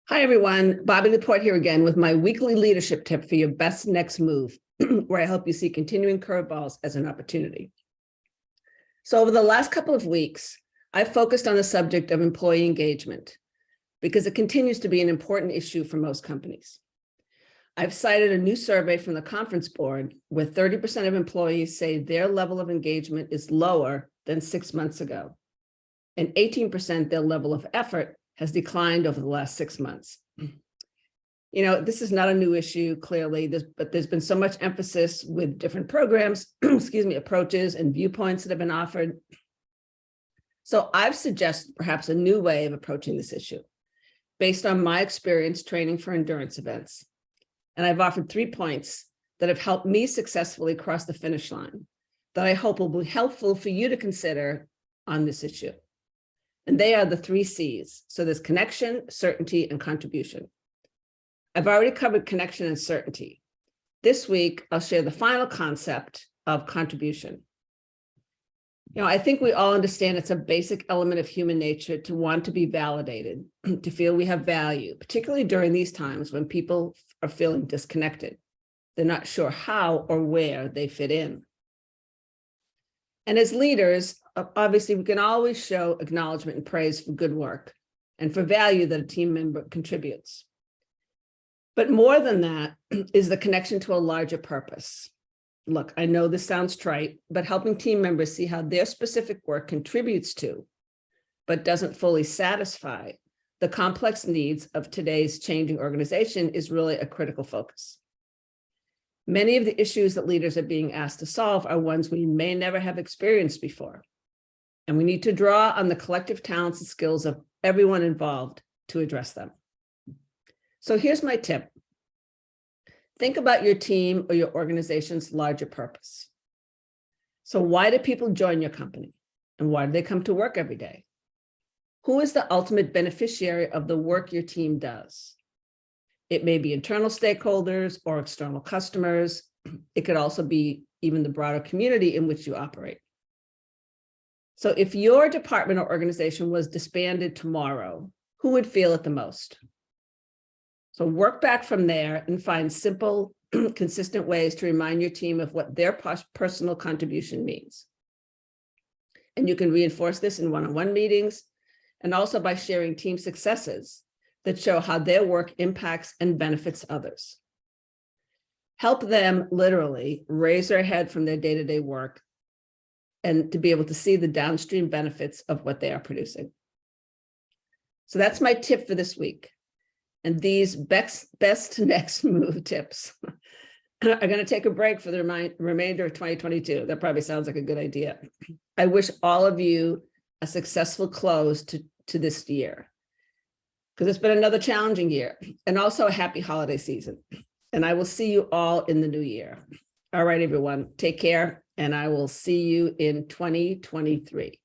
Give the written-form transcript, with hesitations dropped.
Hi, everyone. Bobbie LaPorte here again with my weekly leadership tip for your best next move, where I help you see continuing curveballs as an opportunity. So over the last couple of weeks, I've focused on the subject of employee engagement because it continues to be an important issue for most companies. I've cited a new survey from the Conference Board where 30% of employees say their level of engagement is lower than 6 months ago, and 18% their level of effort has declined over the last 6 months. You know, this is not a new issue, clearly, but there's been so much emphasis with different programs, approaches and viewpoints that have been offered. So I've suggested perhaps a new way of approaching this issue based on my experience training for endurance events. And I've offered 3 points that have helped me successfully cross the finish line that I hope will be helpful for you to consider on this issue. And they are the 3 C's. So there's connection, certainty, and contribution. I've already covered connection and certainty. This week, I'll share the final concept of contribution. You know, I think we all understand it's a basic element of human nature to want to be validated, to feel we have value, particularly during these times when people are feeling disconnected. They're not sure how or where they fit in. And as leaders, obviously, we can always show acknowledgement and praise for good work and for value that a team member contributes. But more than that is the connection to a larger purpose. Look, I know this sounds trite, but helping team members see how their specific work contributes to, but doesn't fully satisfy the complex needs of today's changing organization is really a critical focus. Many of the issues that leaders are being asked to solve are ones we may never have experienced before. And we need to draw on the collective talents and skills of everyone involved to address them. So here's my tip. Think about your team or your organization's larger purpose. So why do people join your company? And why do they come to work every day? Who is the ultimate beneficiary of the work your team does? It may be internal stakeholders or external customers. It could also be even the broader community in which you operate. So if your department or organization was disbanded tomorrow, who would feel it the most? So work back from there and find simple, consistent ways to remind your team of what their personal contribution means. And you can reinforce this in one-on-one meetings and also by sharing team successes that show how their work impacts and benefits others. Help them literally raise their head from their day-to-day work and to be able to see the downstream benefits of what they are producing. So that's my tip for this week. And these best next move tips are going to take a break for the remainder of 2022. That probably sounds like a good idea. I wish all of you a successful close to this year, because it's been another challenging year, and also a happy holiday season. And I will see you all in the new year. All right, everyone, take care, and I will see you in 2023.